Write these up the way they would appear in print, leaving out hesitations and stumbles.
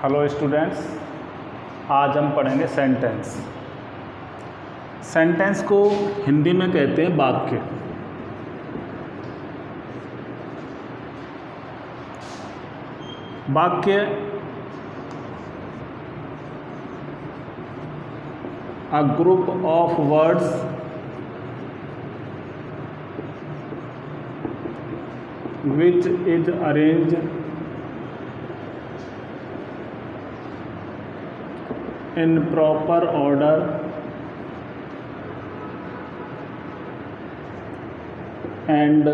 Hello students, आज हम पढ़ेंगे सेंटेंस। सेंटेंस को हिंदी में कहते हैं वाक्य। वाक्य a group of words which is arranged in proper order and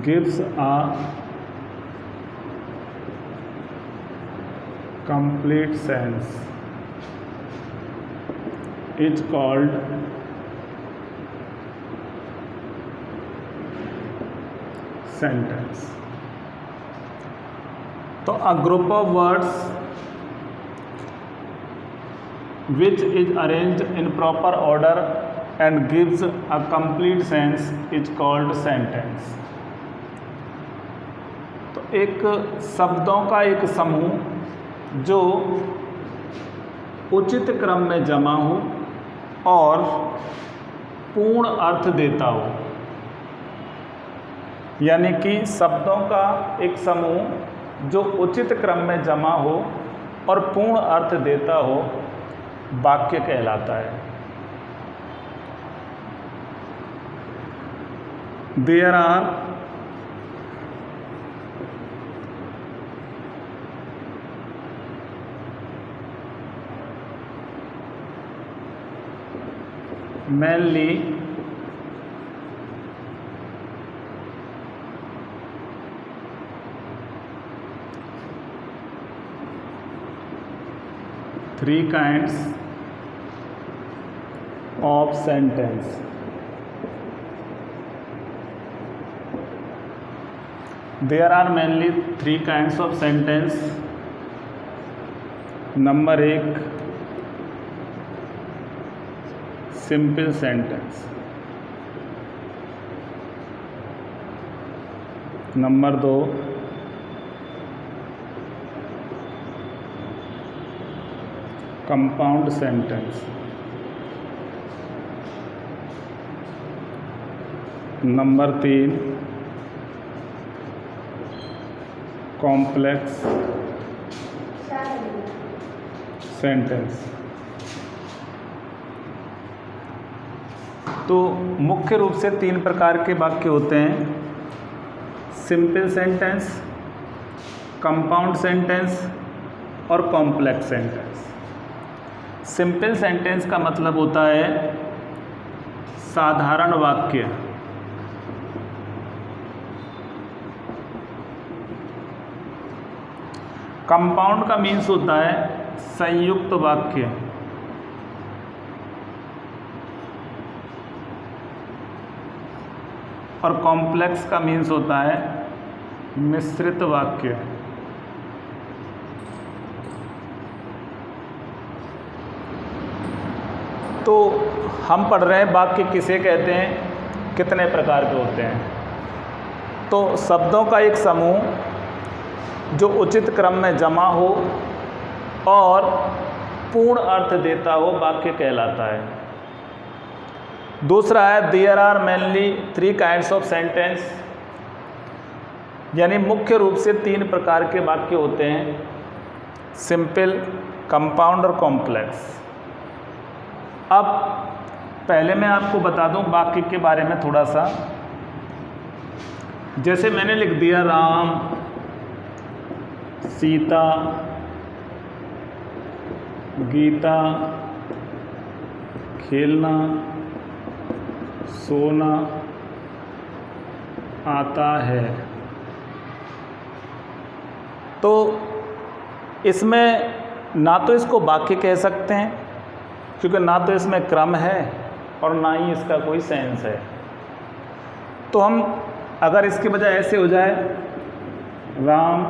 gives a complete sense is called sentence. तो a group of words which is arranged in proper order and gives a complete sense is called sentence. तो एक शब्दों का एक समूह जो उचित क्रम में जमा हो और पूर्ण अर्थ देता हो, यानी कि शब्दों का एक समूह जो उचित क्रम में जमा हो और पूर्ण अर्थ देता हो, वाक्य कहलाता है। There are mainly three kinds of sentence. There are mainly three kinds of sentence. Number एक, सिंपल सेंटेंस। नंबर दो, कंपाउंड सेंटेंस। नंबर तीन, कॉम्प्लेक्स सेंटेंस। तो मुख्य रूप से तीन प्रकार के वाक्य होते हैं: सिंपल सेंटेंस, कंपाउंड सेंटेंस और कॉम्प्लेक्स सेंटेंस। सिंपल सेंटेंस का मतलब होता है साधारण वाक्य। कंपाउंड का मीन्स होता है संयुक्त वाक्य। और कॉम्प्लेक्स का मीन्स होता है मिश्रित वाक्य। तो हम पढ़ रहे हैं वाक्य किसे कहते हैं, कितने प्रकार के होते हैं। तो शब्दों का एक समूह जो उचित क्रम में जमा हो और पूर्ण अर्थ देता हो, वाक्य कहलाता है। दूसरा है there are mainly three kinds of sentence, यानी मुख्य रूप से तीन प्रकार के वाक्य होते हैं: सिंपल, कंपाउंड और कॉम्प्लेक्स। अब पहले मैं आपको बता दूं वाक्य के बारे में थोड़ा सा। जैसे मैंने लिख दिया राम, सीता, गीता, खेलना, सोना आता है। तो इसमें ना तो इसको वाक्य कह सकते हैं, क्योंकि ना तो इसमें क्रम है और ना ही इसका कोई सेंस है। तो हम अगर इसके बजाय ऐसे हो जाए, राम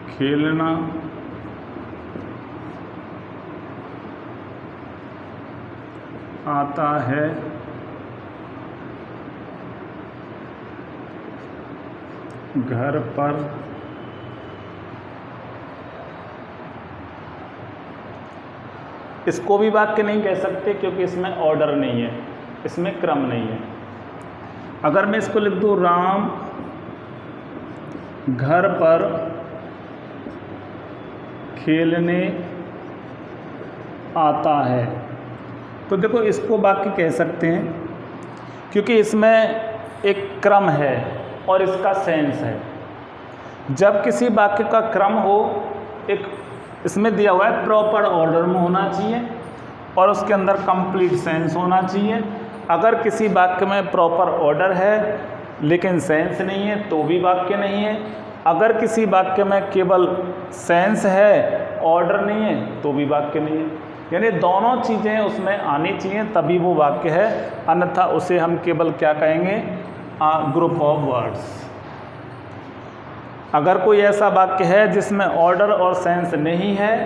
खेलना आता है, घर पर इसको भी वाक्य नहीं कह सकते क्योंकि इसमें ऑर्डर नहीं है, इसमें क्रम नहीं है। अगर मैं इसको लिख दूँ राम घर पर खेलने आता है, तो देखो इसको वाक्य कह सकते हैं क्योंकि इसमें एक क्रम है और इसका सेंस है। जब किसी वाक्य का क्रम हो, एक इसमें दिया हुआ है प्रॉपर ऑर्डर में होना चाहिए और उसके अंदर कंप्लीट सेंस होना चाहिए। अगर किसी वाक्य में प्रॉपर ऑर्डर है लेकिन सेंस नहीं है तो भी वाक्य नहीं है। अगर किसी वाक्य में केवल सेंस है, ऑर्डर नहीं है, तो भी वाक्य नहीं है। यानी दोनों चीज़ें उसमें आनी चाहिए तभी वो वाक्य है, अन्यथा उसे हम केवल क्या कहेंगे, ग्रुप ऑफ वर्ड्स। अगर कोई ऐसा वाक्य है जिसमें ऑर्डर और सेंस नहीं है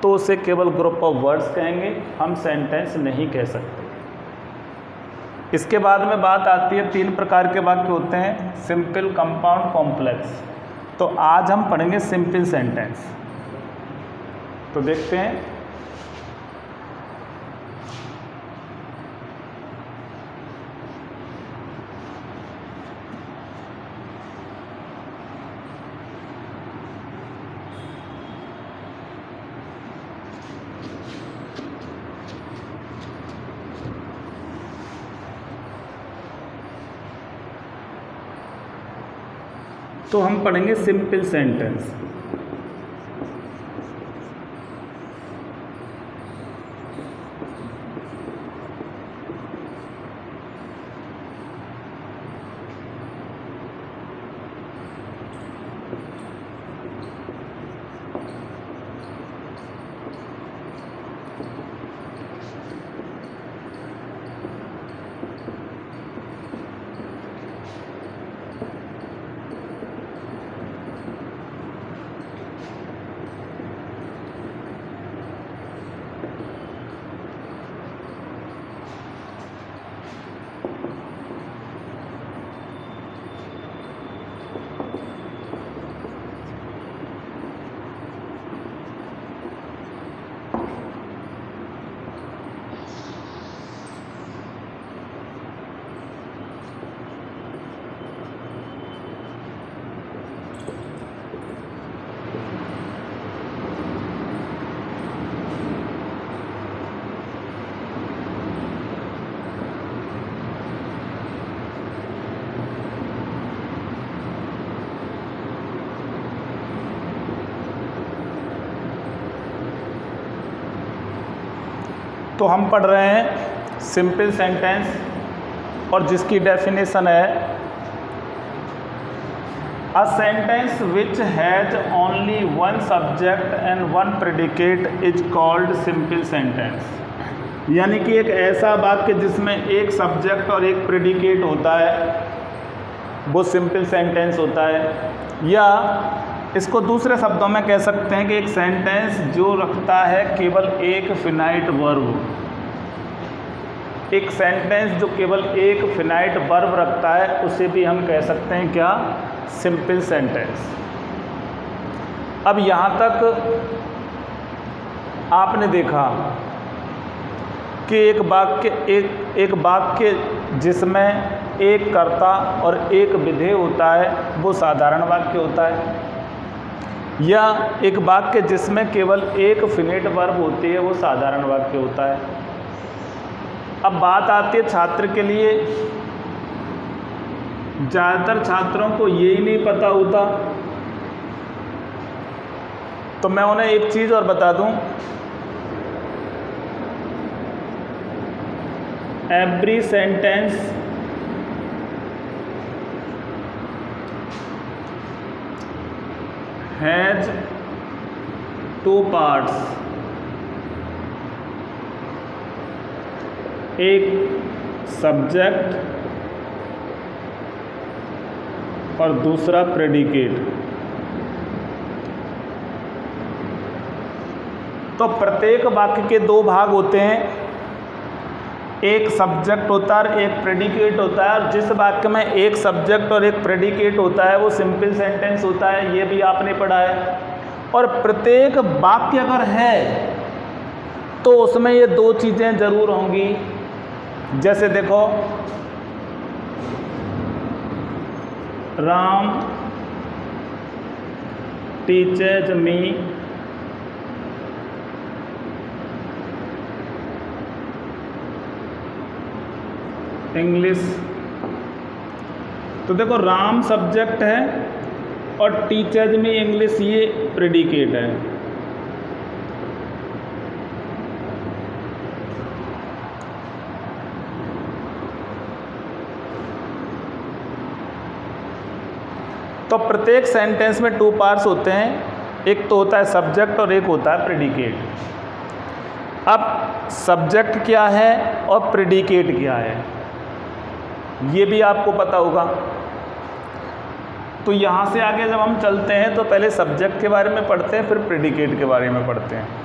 तो उसे केवल ग्रुप ऑफ वर्ड्स कहेंगे, हम सेंटेंस नहीं कह सकते। इसके बाद में बात आती है 3 प्रकार के वाक्य होते हैं, सिंपल, कंपाउंड, कॉम्प्लेक्स। तो आज हम पढ़ेंगे सिंपल सेंटेंस। तो देखते हैं। तो हम पढ़ेंगे सिंपल सेंटेंस। तो हम पढ़ रहे हैं सिंपल सेंटेंस और जिसकी डेफिनेशन है a sentence which has only one subject and one predicate is called simple sentence. यानी कि एक ऐसा वाक्य जिसमें एक सब्जेक्ट और एक प्रेडिकेट होता है वो सिंपल सेंटेंस होता है। या इसको दूसरे शब्दों में कह सकते हैं कि एक सेंटेंस जो रखता है केवल एक फिनाइट वर्ब। एक सेंटेंस जो केवल एक फिनाइट वर्ब रखता है उसे भी हम कह सकते हैं क्या, सिंपल सेंटेंस। अब यहाँ तक आपने देखा कि एक वाक्य जिसमें एक कर्ता और एक विधेय होता है वो साधारण वाक्य होता है, या एक वाक्य जिसमें केवल एक फिनिट वर्ब होती है वो साधारण वाक्य होता है। अब बात आती है छात्र के लिए, ज़्यादातर छात्रों को यही नहीं पता होता, तो मैं उन्हें एक चीज़ और बता दूं, एवरी सेंटेंस हैज 2 पार्ट्स। एक सब्जेक्ट और दूसरा प्रेडिकेट। तो प्रत्येक वाक्य के 2 भाग होते हैं। एक सब्जेक्ट होता है और एक प्रेडिकेट होता है, और जिस वाक्य में एक सब्जेक्ट और एक प्रेडिकेट होता है वो सिंपल सेंटेंस होता है, ये भी आपने पढ़ा है। और प्रत्येक वाक्य अगर है तो उसमें ये दो चीज़ें ज़रूर होंगी। जैसे देखो, राम टीचर्स मी इंग्लिश। तो देखो, राम सब्जेक्ट है और टीचर्स मी इंग्लिश ये प्रेडिकेट है। तो प्रत्येक सेंटेंस में टू पार्ट्स होते हैं, एक तो होता है सब्जेक्ट और एक होता है प्रेडिकेट। अब सब्जेक्ट क्या है और प्रेडिकेट क्या है ये भी आपको पता होगा। तो यहाँ से आगे जब हम चलते हैं तो पहले सब्जेक्ट के बारे में पढ़ते हैं, फिर प्रेडिकेट के बारे में पढ़ते हैं।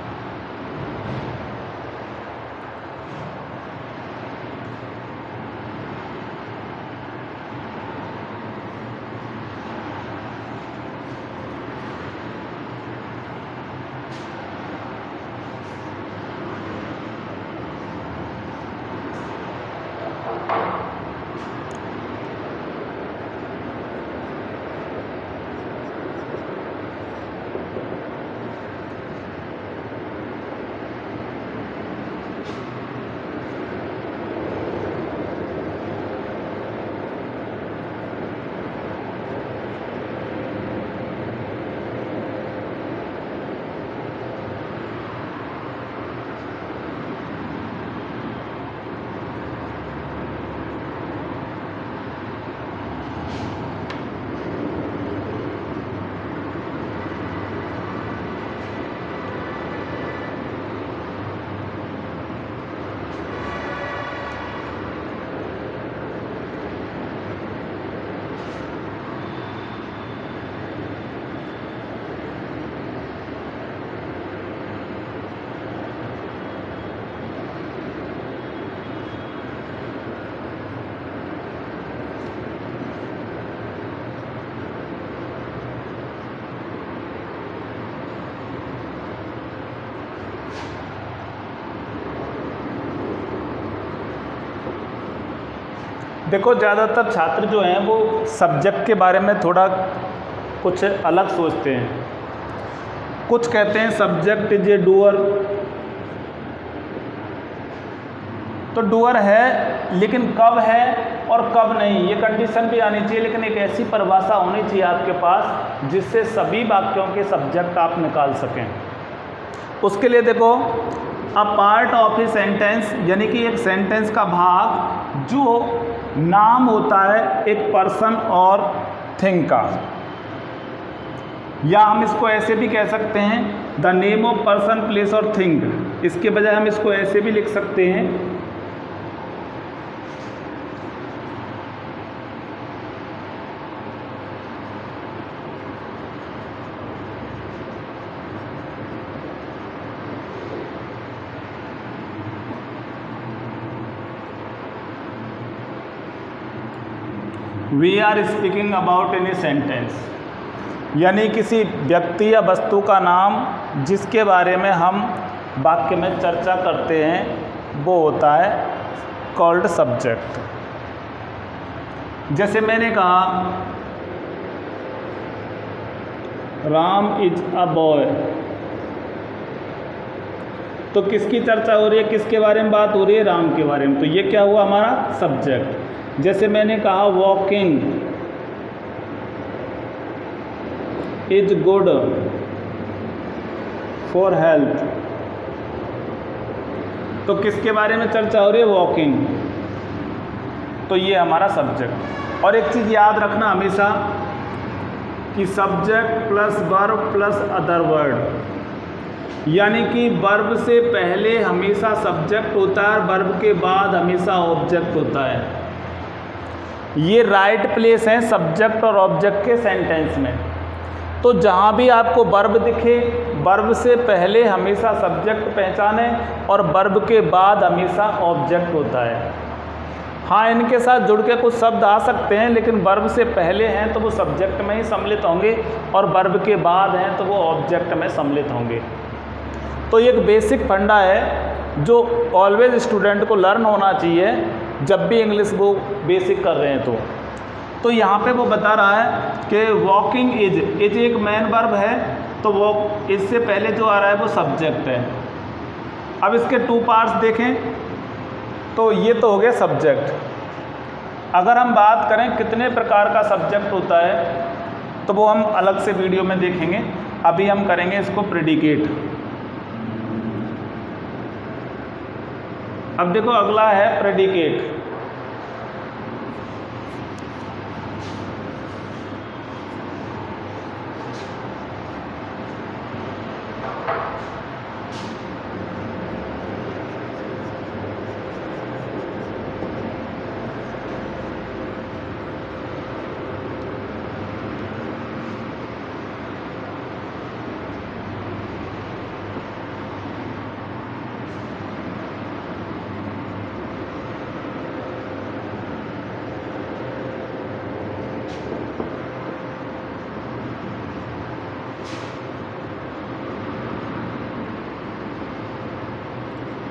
देखो, ज़्यादातर छात्र जो हैं वो सब्जेक्ट के बारे में थोड़ा कुछ अलग सोचते हैं। कुछ कहते हैं सब्जेक्ट इज ए डूअर, तो डूअर है लेकिन कब है और कब नहीं ये कंडीशन भी आनी चाहिए, लेकिन एक ऐसी परिभाषा होनी चाहिए आपके पास जिससे सभी वाक्यों के सब्जेक्ट आप निकाल सकें। उसके लिए देखो, a part of a sentence यानी कि एक सेंटेंस का भाग जो नाम होता है एक पर्सन और थिंग का, या हम इसको ऐसे भी कह सकते हैं the name of person place और थिंग। इसके बजाय हम इसको ऐसे भी लिख सकते हैं we are speaking about any sentence, यानी किसी व्यक्ति या वस्तु का नाम जिसके बारे में हम वाक्य में चर्चा करते हैं वो होता है कॉल्ड सब्जेक्ट। जैसे मैंने कहा राम इज अ बॉय, तो किसकी चर्चा हो रही है, किसके बारे में बात हो रही है, राम के बारे में, तो ये क्या हुआ हमारा सब्जेक्ट। जैसे मैंने कहा walking is good for health, तो किसके बारे में चर्चा हो रही है, वॉकिंग, तो ये हमारा सब्जेक्ट। और एक चीज़ याद रखना हमेशा कि subject plus verb plus other word, यानी कि वर्ब से पहले हमेशा सब्जेक्ट होता है, वर्ब के बाद हमेशा ऑब्जेक्ट होता है। ये राइट प्लेस है सब्जेक्ट और ऑब्जेक्ट के सेंटेंस में। तो जहाँ भी आपको वर्ब दिखे वर्ब से पहले हमेशा सब्जेक्ट पहचाने और वर्ब के बाद हमेशा ऑब्जेक्ट होता है। हाँ, इनके साथ जुड़ के कुछ शब्द आ सकते हैं, लेकिन वर्ब से पहले हैं तो वो सब्जेक्ट में ही सम्मिलित होंगे और वर्ब के बाद हैं तो वो ऑब्जेक्ट में सम्मिलित होंगे। तो ये एक बेसिक फंडा है जो ऑलवेज स्टूडेंट को लर्न होना चाहिए जब भी इंग्लिश वो बेसिक कर रहे हैं। तो यहाँ पे वो बता रहा है कि वॉकिंग इज एक मेन वर्ब है, तो वॉक इससे पहले जो आ रहा है वो सब्जेक्ट है। अब इसके टू पार्ट्स देखें तो ये तो हो गया सब्जेक्ट। अगर हम बात करें कितने प्रकार का सब्जेक्ट होता है तो वो हम अलग से वीडियो में देखेंगे। अभी हम करेंगे इसको प्रेडिकेट। अब देखो अगला है प्रेडिकेट।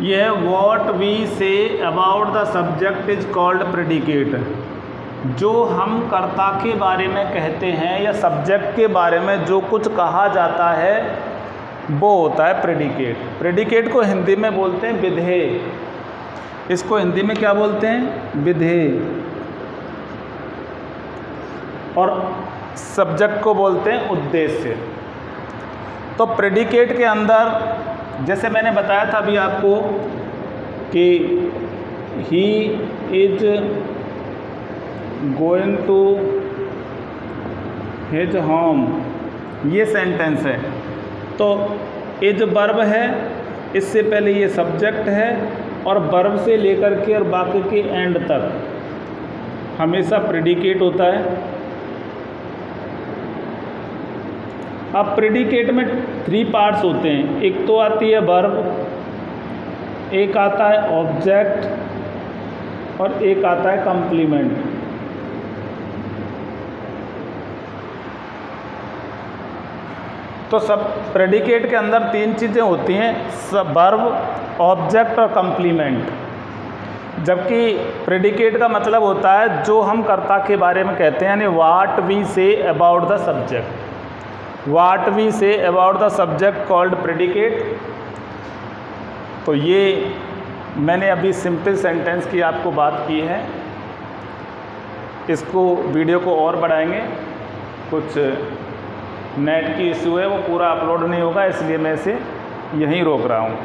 यह what we say about the subject is called predicate. जो हम कर्ता के बारे में कहते हैं या सब्जेक्ट के बारे में जो कुछ कहा जाता है वो होता है प्रेडिकेट। प्रेडिकेट को हिंदी में बोलते हैं विधेय। इसको हिंदी में क्या बोलते हैं? विधेय। और सब्जेक्ट को बोलते हैं उद्देश्य। तो प्रेडिकेट के अंदर जैसे मैंने बताया था अभी आपको कि he is going to his home, ये सेंटेंस है। तो इज वर्ब है, इससे पहले ये सब्जेक्ट है और वर्ब से लेकर के और बाकी के एंड तक हमेशा प्रेडिकेट होता है। अब प्रेडिकेट में 3 पार्ट्स होते हैं। एक तो आती है वर्ब, एक आता है ऑब्जेक्ट और एक आता है कंप्लीमेंट। तो सब प्रेडिकेट के अंदर 3 चीज़ें होती हैं, वर्ब, ऑब्जेक्ट और कंप्लीमेंट। जबकि प्रेडिकेट का मतलब होता है जो हम कर्ता के बारे में कहते हैं, यानी what we say about the subject. What we say about the subject called predicate। तो ये मैंने अभी सिंपल सेंटेंस की आपको बात की है। इसको वीडियो को और बढ़ाएंगे, कुछ नेट की इशू है वो पूरा अपलोड नहीं होगा, इसलिए मैं इसे यहीं रोक रहा हूँ।